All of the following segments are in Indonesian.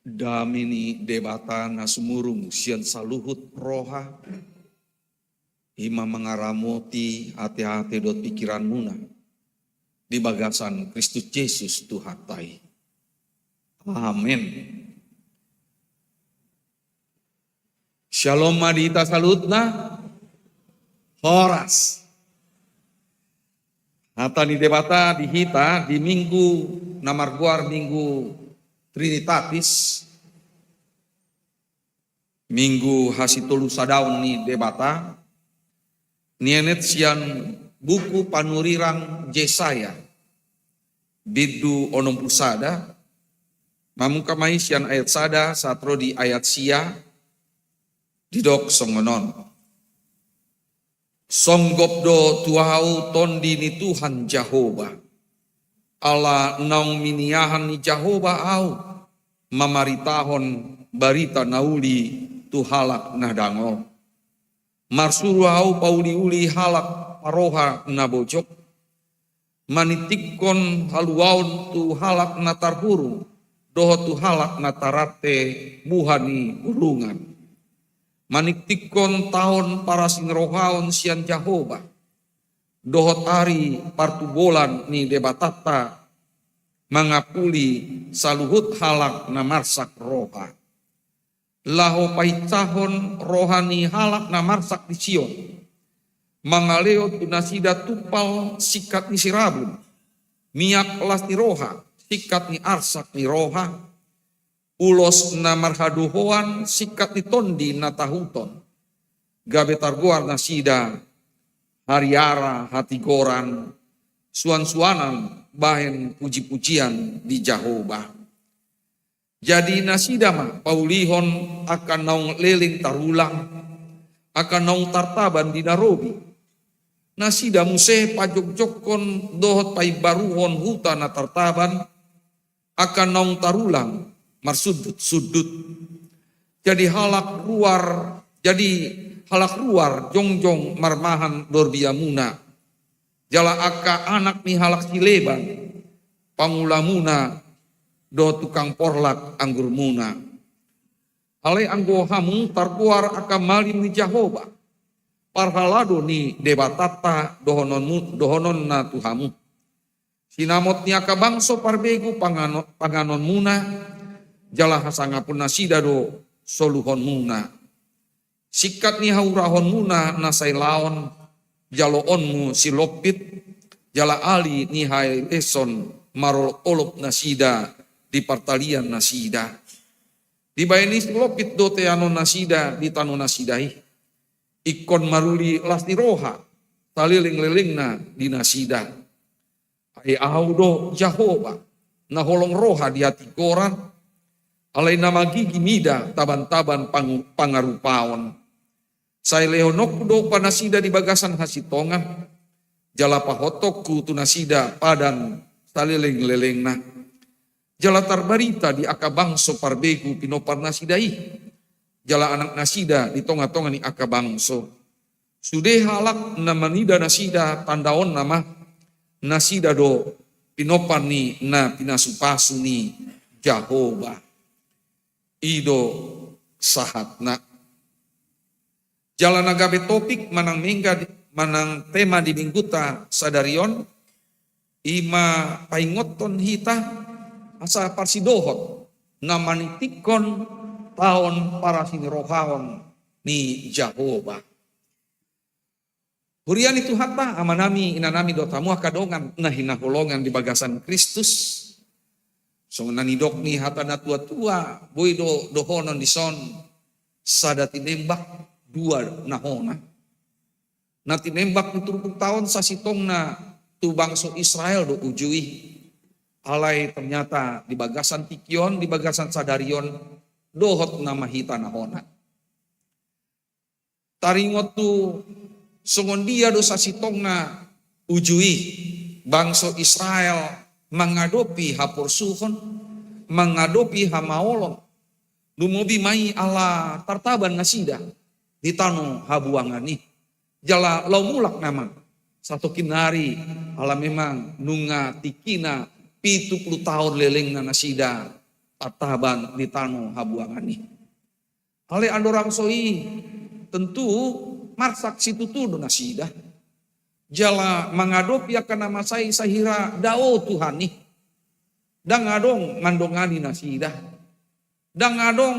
Damini debata nasumurung sian saluhut roha. Ima mengaramoti hati-hati dot pikiran muna. Di bagasan Kristus Yesus Tuhan tai. Amin. Shalom madita salutna. Horas. Hata di debata dihita di minggu namarguar minggu Trinitatis. Minggu hasitulu sadaun ni debata. Nienet sian buku panurirang Yesaya. Bidu onom pusada. Mamukamai sian ayat sada satro di ayat sia. Didok songonon. Songgopdo tuau tondi ni Tuhan Jehovah. Allah naung miniahan ni Jehovah au. Mamaritahon barita nauli tuhalak nadangol. Marsuru au pauli-uli halak paroha nabojok. Manitikon haluaun tu halak natarhuru. Doho tu halak natarate buhani urungan. Maniktikon tahun para singrohaon sian Jehovah. Dohot ari partubolan ni debatata. Mangapuli saluhut halak namarsak roha. Laho paitahon rohani halak namarsak di Sion. Mangaleo tunasida tupal sikat ni sirabun. Miak las ni roha. Sikat ni arsak ni roha. Ulos namarhaduhoan sikat ni tondi natahuton. Gabetar goar nasida. Hariara hati goran. Suan-suanan bahen puji-pujian di Jehovah. Jadi nasida mah paulihon akan naung leling tarulang. Akan naung tartaban di Narobi. Nasida museh pajok-jokon dohot paibaruhon hutan tartaban. Akan naung tarulang. Marsudut-sudut. Jadi halak luar jongjong marmahan dorbiamuna. Jala aka anak ni halak sileban. Pangulamuna do tukang porlak anggur muna. Alai anggo hamu tarkuar aka malim ni Jehovah. Parhalado ni debatata dohonon na tuhamu. Sinamot ni aka bangso parbegu panganon muna. Jala hasangapun nasida do soluhon muna. Sikat ni haurahon muna nasai laon. Jaloonmu silopit. Jala ali ni hai leson marol olop nasida. Di partalian nasida. Di bayani silopit do teanon nasida di tanon nasidai. Ikon maruli lasni roha. Taliling-lilingna di nasida. Ai audo Jehovah. Naholong roha di hati koran. Alai nama gigi mida taban-taban pangarupaon. Saya leonok do panasida di bagasan hasitongan. Jala pahotokku tu nasida padan taliling-lelengna. Jala tarbarita di akabangso parbegu pinopar nasidai. Jala anak nasida di tonga-tonga ni akabangso. Sude halak namanida nasida tandaon nama nasida do pinopar ni na pinasupasu ni Jehovah. Ido sahatna. Jala nagabe topik manang tema di mingguta sadarion. Ima paingoton hita asa parsidohot namanitikon tahun para sinirohaon ni Jehovah. Hurian itu hatta amanami inanami dotamu akadongan nahinahulongan di bagasan Kristus. So nanidok ni hata na tua-tua boy dohonon di son sadati nembak dua nahona. Nati nembak ni turupuk tahun sasitong na tu bangso Israel do ujui. Alai ternyata di bagasan Tikion, di bagasan Sadarion dohot nama hita nahona. Taringot tu songondia do sasitong na ujui bangso Israel mengadopi hapursuhon, mengadopi hamaolon. Lumubi mai ala tartaban nasida di tanu habuangani. Jala lau mulak nama satu kinari ala memang nunga tikina 70 tahun leleng na nasida tataban di tano habuangan nih. Ale andorang soi tentu marsak situ tu do nasida. Jala mangadop ya kana masai sahira dao Tuhan nih. Dan ngadong mandongani nasida. Dan ngadong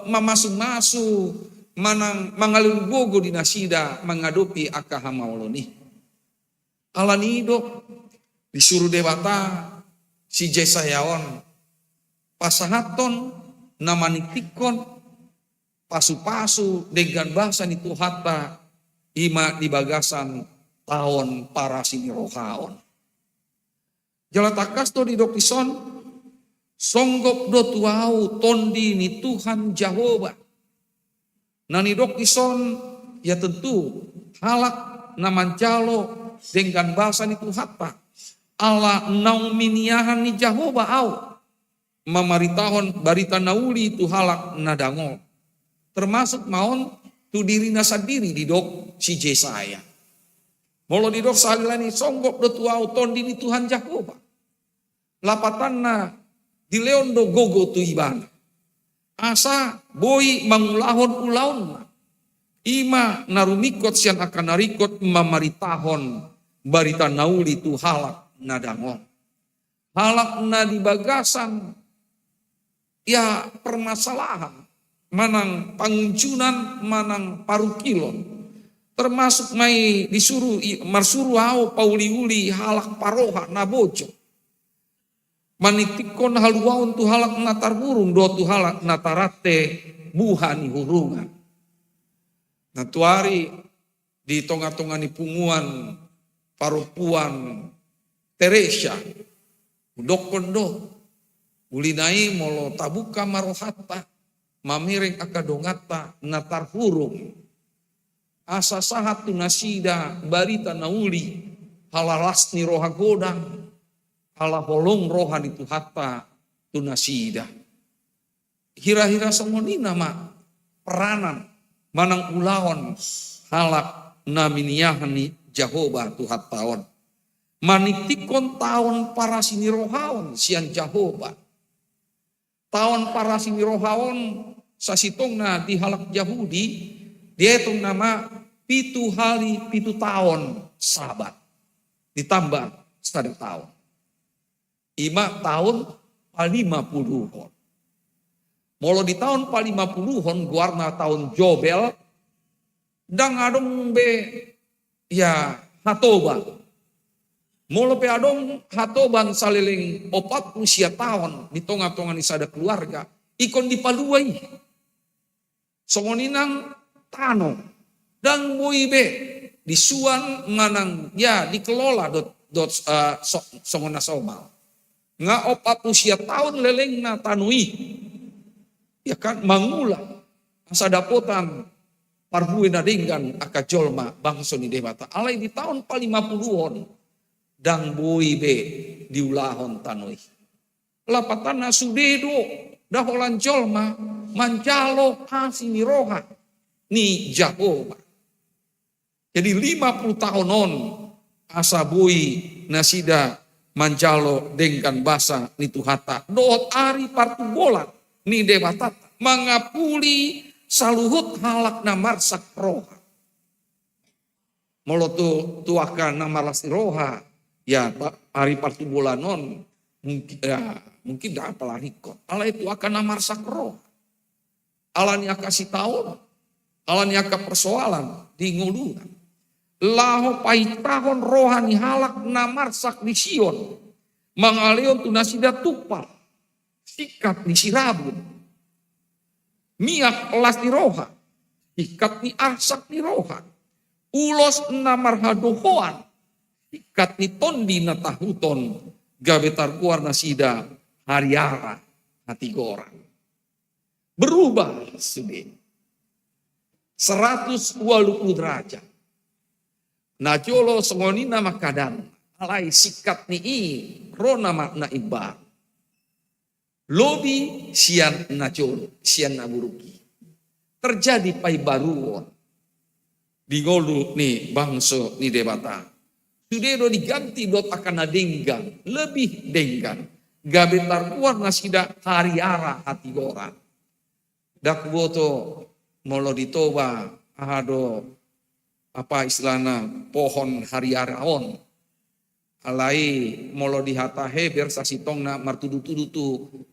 mamasu-masu manang mangalun gogo di nasida mengadopi akahamaulo nih. Alanido disuruh dewata si Jesayaon pasahaton namanitikon pasu-pasu dengan bahasa itu hatta ima di bagasan tahun para sini rohaon. Jalatakas to di dokison songgok do tuau tondi ni Tuhan Jehovah. Nani dokison ya tentu halak namancalo dengan bahasa ni Tuhatta. Allah nauminiahan ni Jehovah au. Mamaritahon barita nauli tu halak nadangol. Termasuk maon tu diri nasadiri di dok si Jesaya. Molo di dok salilani songgok do tuau tondi ni Tuhan Jehovah. Lapatanna di leondo gogo tu ibana. Asa boi mangulahon ulaon ima narumikot sian akan narikot mamaritahon barita nauli tu halak nadangol. Halak na di bagasan ya permasalahan manang panguncunan manang parukilon termasuk mai disuruh marsuru hau pauli-uli halak paroha nabojo. Manitikon haluaun tu halak natar burung do tu halak natarate buhani hurungan. Natuari di tonga-tongani punguan parupuan Teresia udokon do ulinai molo tabuka marohata mamiring akadongata natar hurung asa sahat tu nasida barita nauli halalasni roha godang ala holong rohani tu hatta tu nasida. Hira-hira semoni nama peranan manang ulawan halak naminiyahani Jehovah tu hattaon. Manitikon tahun para sini rohaon sian Jehovah. Tahun para sini rohaon sasitongna di halak Yahudi dia itu nama pitu hari pitu tahun sabat ditambah setengah tahun. Ima tahun 50-on. Molo di tahun 50-on guarna tahun Jobel dan adong be ya hatoban. Molo pe adong hatoban saliling 40 tahun di tonga-tonga ni sada keluarga ikon dipaluai. Songoninang tano dan boibe disuan manang ya dikelola songona somal. Nga 40 tahun leleng na tanui. Ya kan mangulang. Asa dapotan parbuin nadinggan akajolma bangso ni dewata. Alai di tahun 50-on. Dang boi be diulahon tanui. Lapatan na sudedo. Daholan jolma. Manjalo hasini roha. Ni Jehovah. Jadi 50 tahunon. Asa boi nasida manjalo dengan basa ni Tuhata. Doot ari partubolan ni dewatat. Mangapuli saluhut halak namarsak roha. Molo tuakan namarlas roha. Ya ari partubolanon. Mungkin dah apalah rikot. Ala itu akan namarsak roha. Ala ni akasih tahun. Ala ni akak persoalan. Di ngulunan. Laho paitahon rohani halak namarsak di Sion. Mangaleon tu nasida tupal. Sikat ni sirabun. Miak las di roha. Sikat ni arsak di roha. Ulos namarhadohoan. Sikat ni tondi natahuton. Gabetar kuar nasida hariara hati gorang. Berubah sudah. 120 derajat. Na jolo songoni nama kadang alai sikat ni rona makna ibar. Lobi sian na jolo, sian na buruki. Terjadi pai baruon. Di golu ni bangso ni debata. Sudero diganti dot akan denggan, lebih denggan. gabe tarkuar nasida hariara hati goran. Dak boto molo ditoba ahado apa istilahna pohon hariaraon. Alai molo dihatahe bersasitongna martudu-tudu tu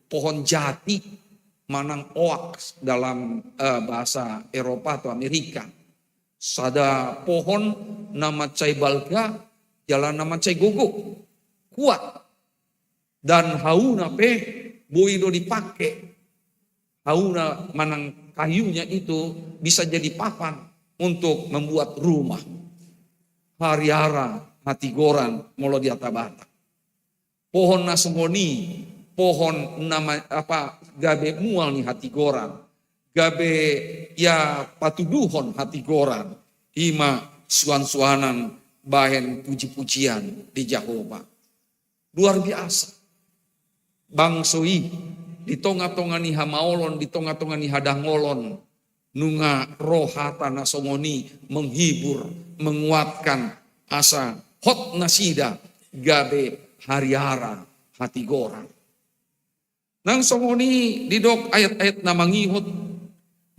pohon jati manang oak dalam bahasa Eropa atau Amerika. Sada pohon nama cai balga, jalan nama cai gogo, kuat. Dan hauna pe boido dipake. Hauna manang kayunya itu bisa jadi papan untuk membuat rumah. Hariara hati goran molo di atabata. Pohon nasongoni, pohon nama apa gabe mual nih hati goran. Gabe ya patuduhon hati goran. Ima suan-suanan bahen puji-pujian di Jehovah. Luar biasa. Bangsoi di tonga-tonga ni hamaolon, di tonga-tonga ni hadangolon. Nunga rohata nasongoni menghibur, menguatkan asa hot nasida gabe hariara hati goran. Nang songoni didok ayat-ayat namangihot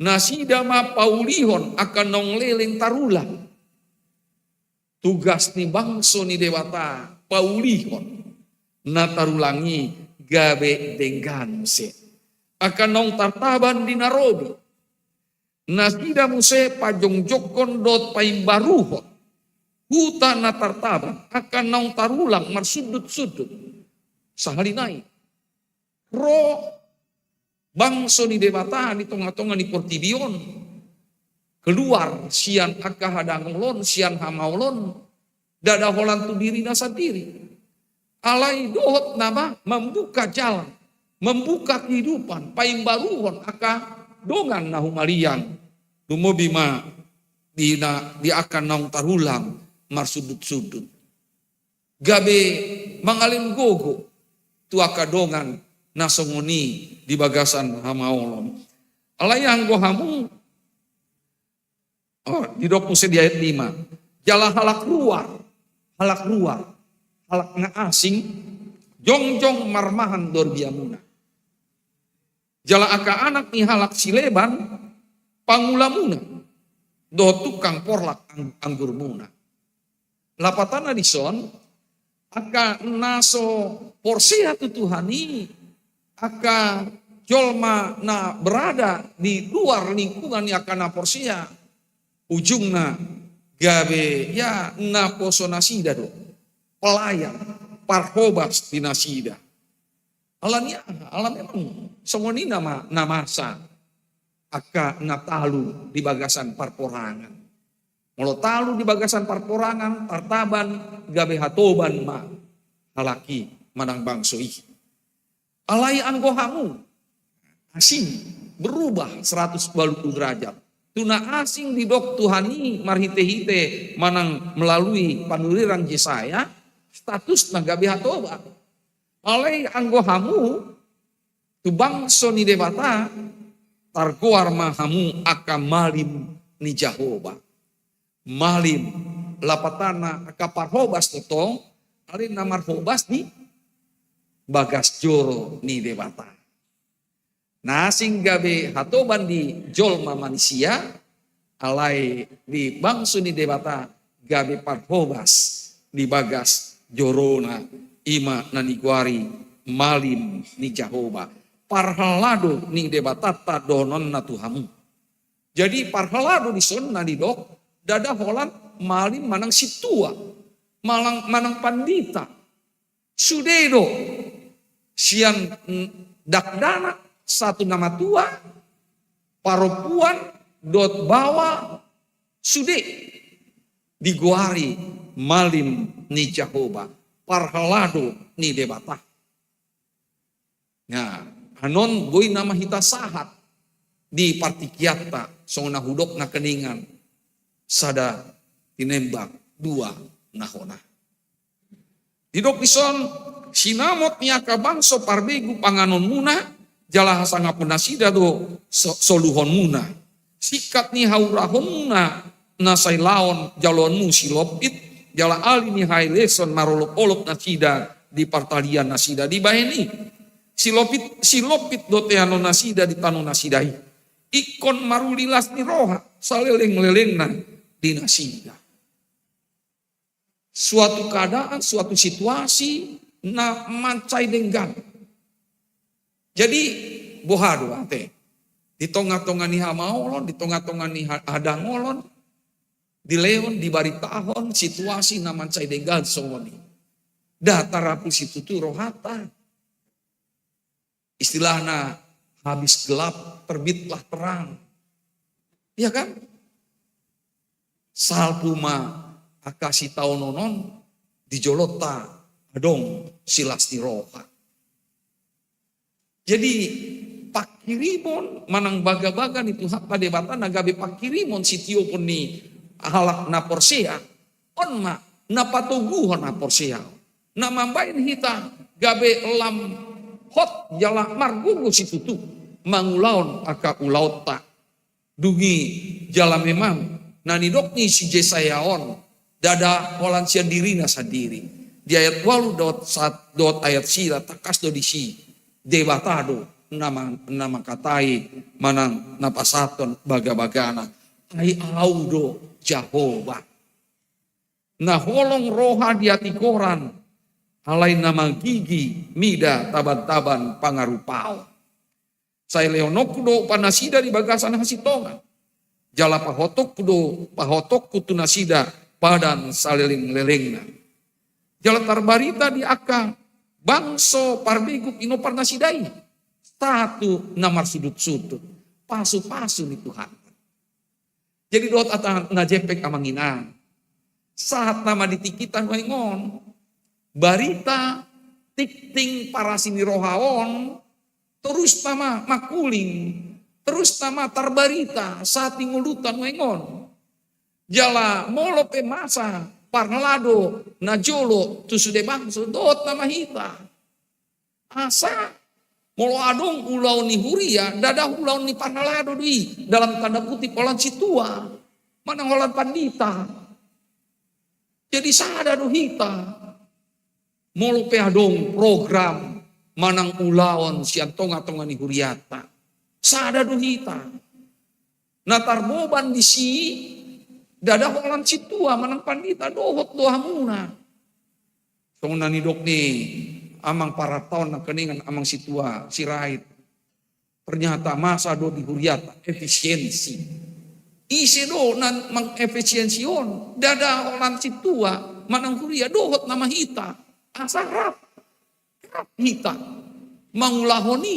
nasida ma paulihon akan nong leleng tarulang. Tugas ni bangso ni dewata paulihon na tarulangi gabe denggan se. Akan nong tartaban di Narobi. Nasida muse pajongjokon dot paimbaruhon. Huta na tartaban akan nong tarulang marsudut-sudut. Sahalinai. Ro bangso ni debata di tengah-tengah ni portibion. Keluar sian akah hadangolon, sian hamaulon. Dada holan tu diri nasa diri. Alai dohot nama membuka jalan. Membuka kehidupan. Paimbaruhon akah dongan nahumalian. Lumobima di akan nong tarulang marsudut-sudut. Gabe mangalin gogo. Tuaka dongan nasongoni di bagasan hamaolon. Alayang gohamu. Di dokuse di ayat 5. Jala halak luar. Halak luar. Halak nga asing. Jongjong marmahan dorbiamuna. Jala aka anak ni halak sileban. Pangulamuna. Do tukang porlak anggur muna. Lapatana dison. Aka naso porsia tutuhani. Aka jolma na berada di luar lingkungan yang akan na porsia. Ujungna gabe ya na poso nasida do. Pelayan. Parhobas di nasida. Alamnya memang. Semua ini nama sa. Aka natalu di bagasan parporangan. Molo talu di bagasan parporangan, tartaban, gabe hatoban ma. Halaki manang bangsoi. Alai anggohamu. Asing berubah 180 derajat. Tuna asing di dok Tuhani marhite-hite manang melalui panuliran Yesaya. Status na gabe hatoba. Alai anggohamu. Tu bangso ni debata. Targoar mahamu aka malim ni Jehovah. Malim lapatana aka parhobas toto alin namar hobas di bagas joro ni debata. Nasing gabe hatoban di jolma manusia alai di bangso ni debata gabe parhobas di bagas jorona ima naniguari malim ni Jehovah. Parhalado ni debatata donon na Tuhamu. Jadi parhalado di son na di dok dada holan malim manang situa, manang pandita, sudedo, sian dakdana satu nama tua, paropuan dot bawa sude diguari malim ni Jehovah, parhalado ni debata. Nah, hanon boy nama hita sahat di partikiata song nahudok na keningan sada tinembak dua nahona. Didok dison sinamot niya kabangso parbegu panganon muna jala hasanga penasida do soluhon muna. Sikat ni haurahon muna nasai laon jalonmu silopit jala ali ni haileson marolop-olop nasida di partalian nasida di baheni. Silopit doteano nasida di tanu nasidai. Ikon marulilas ni roha saleleng-lelengna di nasida. Suatu keadaan, suatu situasi na mancai denggan. Jadi bohado ate. Di tongah-tongah ni hamaolon, di tongah-tongah ni hadangolon, di leon, di baritahon, situasi na mancai denggan songoni. Datarapu situ tu rohata. Istilahnya habis gelap terbitlah terang. Iya kan? Salpuma akasi taunonon dijolota adong silas roha. Jadi pakirimon manang baga-baga itu hak padebatan nagabe pakirimon sitio pun ni halak na porsea on ma na patuguhon na porsea na mambain hita gabe lam hot jala margugu situ tu mangulaon aka ulaut tak dugi jala memang nani dokni si jesayaon dada holansia dirina sadiri di ayat 8 dot ayat sila takas do disi debatado nama katai manang napasaton baga-bagana ai audo Jehovah nah holong roha di hati koran alai nama gigi, mida, taban-taban, pangarupao. Saya leonok kudo panasida di bagasan hasitongan. Jala pahotok kutu nasida padan saleling-lelengna. Jala tarbarita di aka bangso parbeguk ino parnasidai. Satu namar sudut-sudut. Pasu-pasu ni Tuhan. Jadi doat atang ngajepek amanginan. Saat nama ditikitan waingon. Barita tikting para sini rohaon terus nama makuling terus nama tarbarita saat ngulutan wengon jala molo pemasa parnalado najolo tu sude bangso dot nama hita asa molo adong ulau ni huria dadah ulau ni parnalado di dalam tanda kutip olan situa mana holan pandita jadi sada do hita molo pe adong program manang ulaon siang tonga-tonga ni huriata. Sada duhita. Natar boban di si dada holan situa manang pandita dohot dohamuna. Songna ni dok ni amang para tahun na keningan amang situa sirait. Ternyata masa do di huriata efisiensi. Isi do nan mang efisiension dada holan situa manang huria dohot nama hita. Asarap hita mangulahoni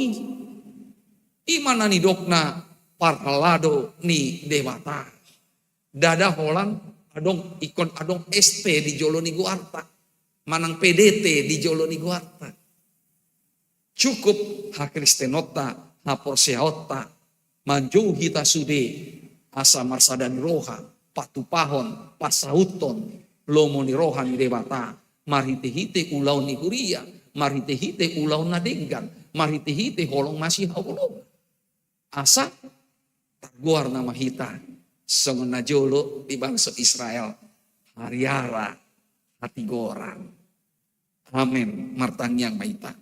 imana ni dokna parlado ni dewata dada holang adong ikon adong ST di joloni guarta manang PDT di joloni guarta cukup ha kristenota ha porseota manjau hita sude asa marsadan roha patupahon pasauton lomoni roha ni dewata marhite-hite ulau ni huria, marhite-hite ulau na denggan, marhite-hite holong masih haulong. Asa taguar nama hita, songon na jolo di bangsa Israel, hariara hati goran. Amin, martang yang maita.